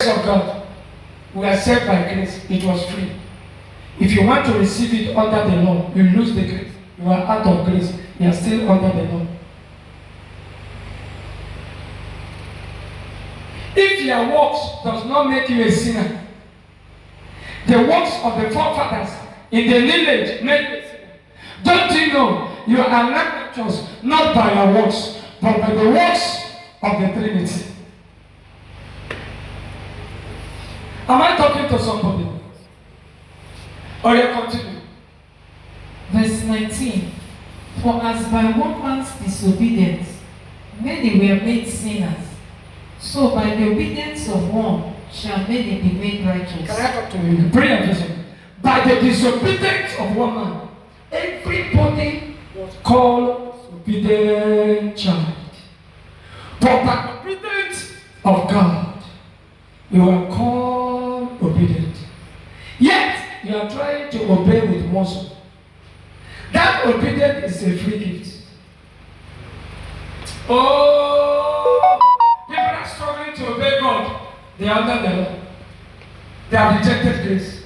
of God. We are saved by grace. It was free. If you want to receive it under the law, you lose the grace. You are out of grace. You are still under the law. If your works does not make you a sinner, the works of the forefathers in the lineage made you a sinner. Don't you know you are not righteous not by your works, but by the works of the Trinity? Am I talking to somebody? Or you continue? Verse 19. For as by one man's disobedience many were made sinners, so by the obedience of one shall many be made righteous. Can I talk to you? Brilliant version. By the disobedience of one man, everybody was called obedient child. But by the obedience of God, you are called obedient. Yet you are trying to obey with muscle. That obedience is a free gift. Oh, people are struggling to obey God. They are under the law. They have rejected grace.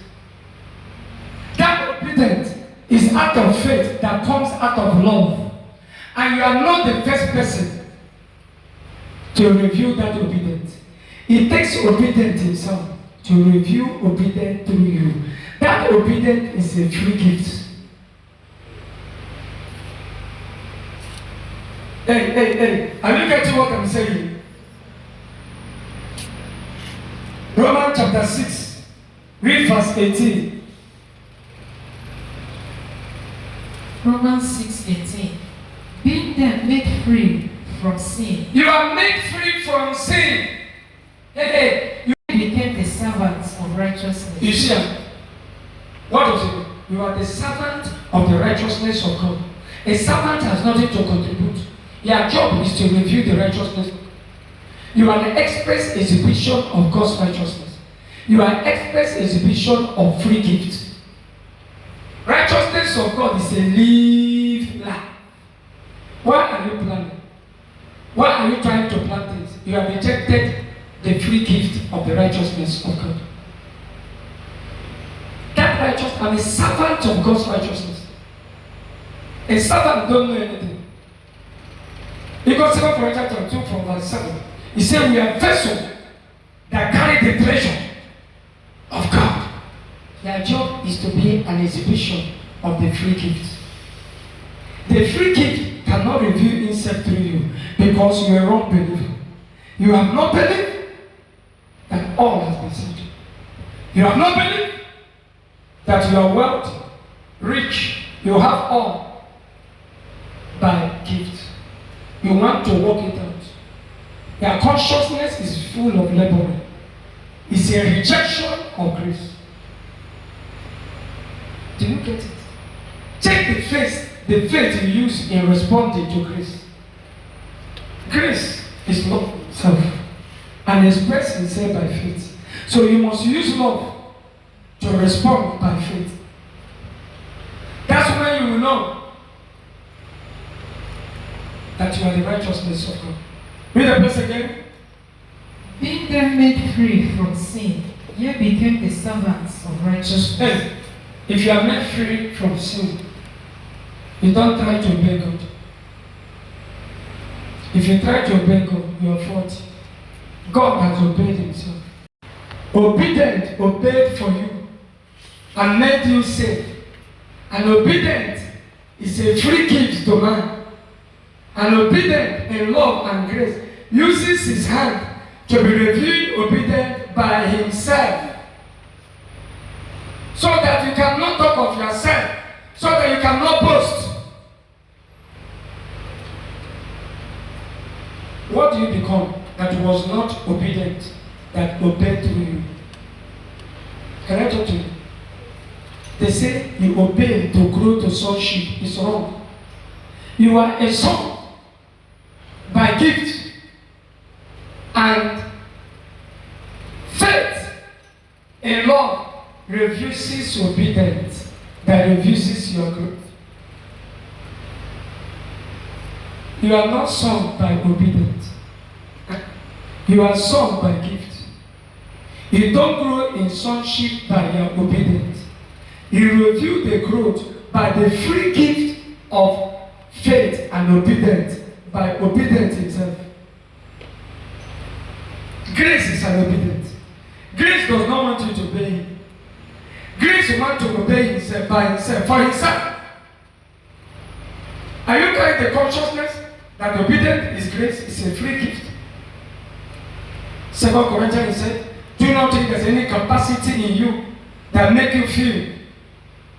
That obedience is out of faith that comes out of love. And you are not the first person to review that obedience. It takes obedience himself to review obedience through you. That obedience is a free gift. Hey, are you getting what I'm saying? Romans chapter 6, read verse 18. Romans 6:18. Being then made free from sin. You are made free from sin. You became the servants of righteousness. You see, what does it mean? You are the servant of the righteousness of God. A servant has nothing to contribute. Your job is to review the righteousness. You are the express exhibition of God's righteousness. You are express exhibition of free gifts. Righteousness of God is a lived life. Why are you planning? Why are you trying to plant things? You have rejected the free gift of the righteousness of God. That righteousness, I'm a servant of God's righteousness. A servant don't know anything. Because 2 Corinthians chapter 2 from verse 7, he said we are vessels that carry the treasure of God. Their job is to be an exhibition of the free gift. The free gift cannot reveal itself through you because you are a wrong believer. You have not believed that all has been said. You have not believed that you are wealthy, rich, you have all by gift. You want to work it out. Your consciousness is full of laboring. It's a rejection of grace. Do you get it? Check the faith you use in responding to grace. Grace is love itself and express itself by faith. So you must use love to respond by faith. That's when you will know that you are the righteousness of God. Read the verse again. Being then made free from sin, ye became the servants of righteousness. Hey, if you are made free from sin, you don't try to obey God. If you try to obey God, you are faulty. God has obeyed himself. Obedient obeyed for you and made you safe. And obedient is a free gift to man. And obedient in love and grace uses his hand to be revealed obedient by himself. So that you cannot talk of yourself, so that you cannot boast. What do you become that was not obedient, that obeyed through you? Can I talk to you? They say you obey to grow to sonship. It's wrong. You are a son by gift, and faith in love refuses obedience that refuses your growth. You are not son by obedience. You are son by gift. You don't grow in sonship by your obedience. You reveal the growth by the free gift of faith and obedience, by obedience itself. Grace is an obedience. Grace does not want you to obey him. Grace wants to obey himself by himself, for himself. Are you carrying the consciousness that obedience is grace, is a free gift? 2 Corinthians said, do not think there's any capacity in you that make you feel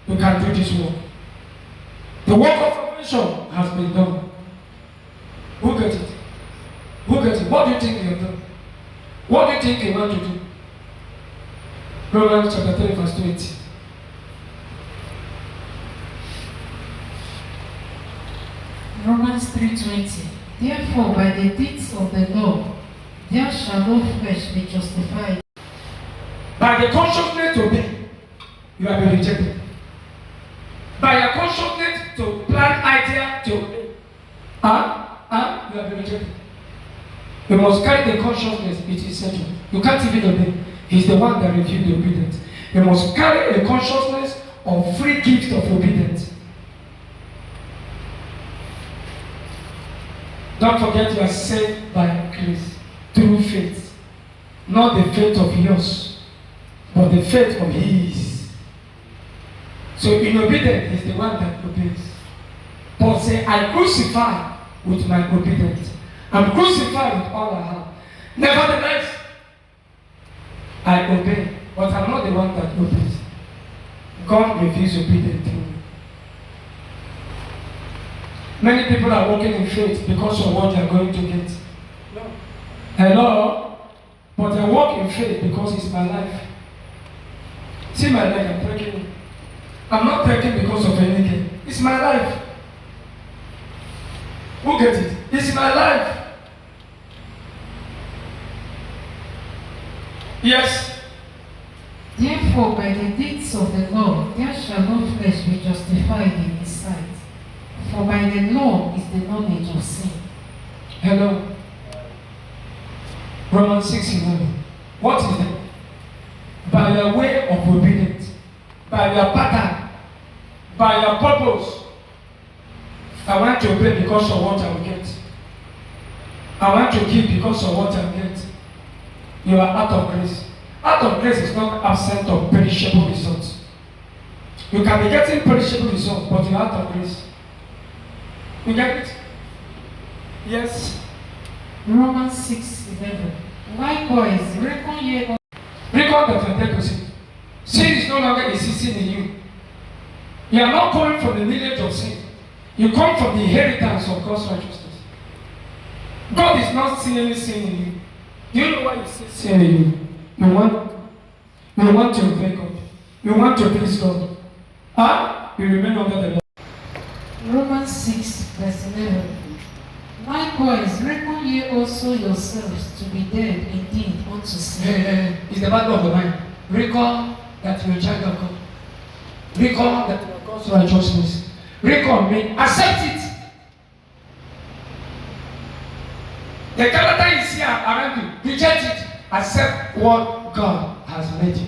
you can do this work. The work of salvation has been done. Who gets it? Who gets it? What do you think you have done? What do you think you want to do? Romans chapter 3 verse 20. Romans 3:20. Therefore, by the deeds of the law, there shall no flesh be justified. By the consciousness to obey, you have been rejected. By your consciousness to plan idea to obey, you have been rejected. You must carry the consciousness, it is settled. You can't even obey. He's the one that revealed the obedience. You must carry a consciousness of free gift of obedience. Don't forget you are saved by grace through faith. Not the faith of yours, but the faith of his. So in obedience is the one that obeys. Paul said, I crucify with my obedience. I'm crucified with all I have. Nevertheless, I obey, but I'm not the one that obeys. God reveals obedience through me. Many people are walking in faith because of what they are going to get. No. Hello? But I walk in faith because it's my life. See my life, I'm breaking. I'm not breaking because of anything. It's my life. Who gets it? It's my life. Yes. Therefore, by the deeds of the law, there shall no flesh be justified in his sight. For by the law is the knowledge of sin. Hello. Romans 6:11. What is it? By your way of obedience, by your pattern, by your purpose. I want to obey because of what I will get. I want to give because of what I will get. You are out of grace. Out of grace is not absent of perishable results. You can be getting perishable results, but you are out of grace. You get it? Yes. Romans 6:11. Likewise, reckon ye on. Reckon that you take sin. Sin is no longer existing in you. You are not coming from the lineage of sin. You come from the inheritance of God's righteousness. God is not seeing any sin in you. Do you know why you see sin in you? You want to obey God. You want to please God. You remain under the law. Romans 6:11. Likewise, reckon ye also yourselves to be dead indeed unto sin. It's the battle of the mind. Reckon that you are a child of God. Reckon that you are God's righteousness. Reckon means accept it. The character is here around you. Reject it. Accept what God has made you.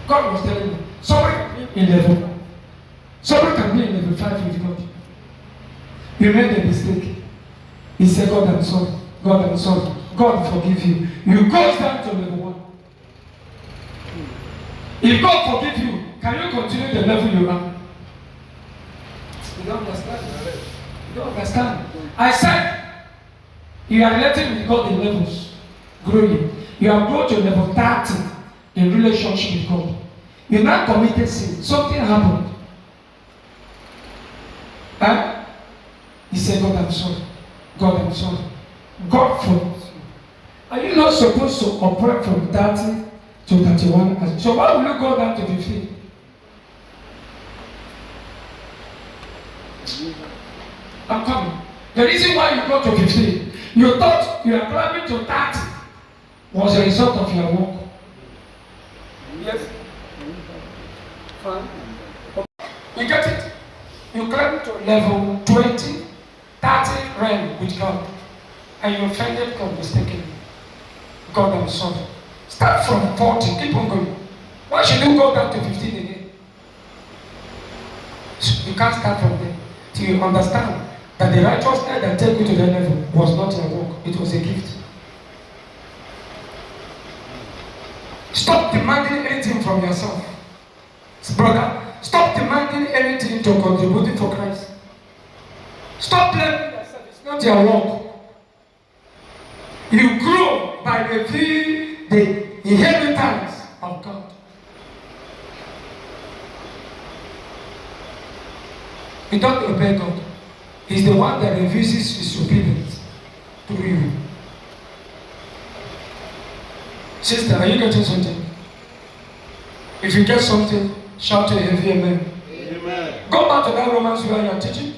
God was telling me, somebody can be in level 1. Somebody can be in level 5 with God. You made a mistake. He said, God, I'm sorry. God, I'm sorry. God, forgive you. You go down to level 1. If God forgive you, can you continue the level you are? You don't understand. You don't understand. I said, you are relating with God in levels. Growing. You have grown to level 30 in relationship with God. You now committed sin. Something happened. He said, God, I'm sorry. God, I'm sorry. God forgives you. Are you not supposed to operate from 30 to 31? So why will you go down to 15? I'm coming. The reason why you go to 15, you thought you are climbing to 30 was a result of your work. Yes? Fine. You get it? You climb to level 20, 30 realm with God, and you offended God mistakenly. God, I'm sorry. Start from 40, keep on going. Why should you go down to 15 again? You can't start from there till you understand that the righteousness that take you to that level was not your work, it was a gift. Stop demanding anything from yourself. Brother, stop demanding anything to contribute for Christ. Stop blaming yourself, it's not your work. You grow by the inheritance of God. You don't obey God. He's the one that refuses his obedience through you. Sister, are you getting something? If you get something, shout a heavy amen. Amen. Go back to that Romans where you are teaching.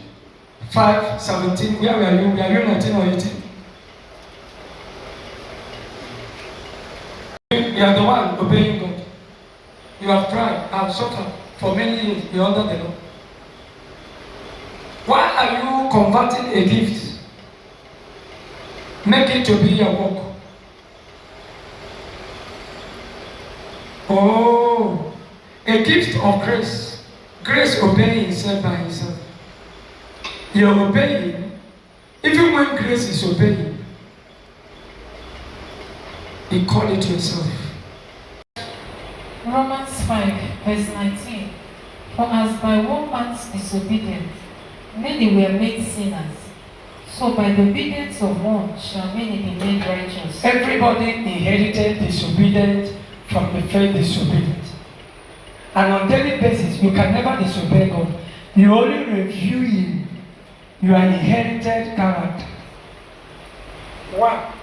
5:17. Where were you? Were you 19 or 18? You are the one obeying God. You have tried, have suffered for many years. You are under the law. Why are you converting a gift? Make it to be your work. Oh, a gift of grace. Grace obeying himself by himself. You're obeying. Even when grace is obeying, you call it yourself. Romans 5, verse 19. For as by one man's disobedience many were made sinners, so by the obedience of one shall many be made righteous. Everybody inherited disobedience from the faith disobedient. And on a daily basis, you can never disobey God. You only review Him. You are inherited character. Why?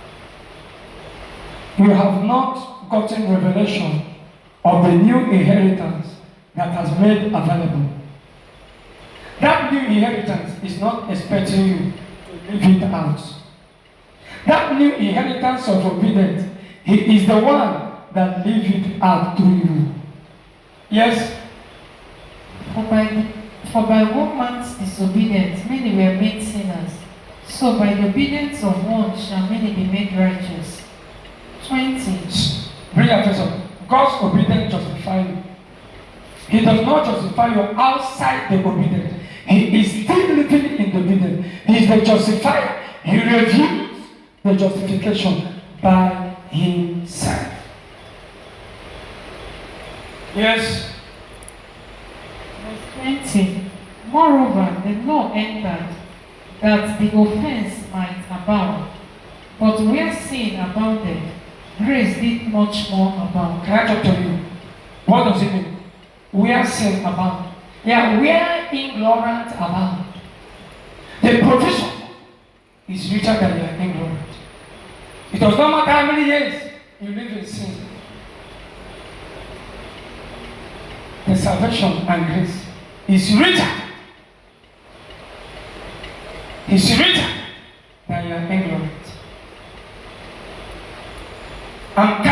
You have not gotten revelation of the new inheritance that has made available. That new inheritance is not expecting you to live it out. That new inheritance of obedience, He is the one that lives it out through you. Yes? For by one man's disobedience many were made sinners, so by the obedience of one shall many be made righteous. 20. Bring attention. God's obedience justifies you. He does not justify you outside the obedience. He is still living in the obedience. He is the justifier. He reviews the justification by himself. Yes. Verse 20. Moreover, the law entered that the offense might abound. But where sin abounded, grace did much more abound. Can I talk to you? What does it mean? Where sin abound. Yeah, where ignorance abound. The provision is richer than your ignorance. It does not matter how many years you live in sin. The salvation and grace is richer. It's richer than your ignorance. And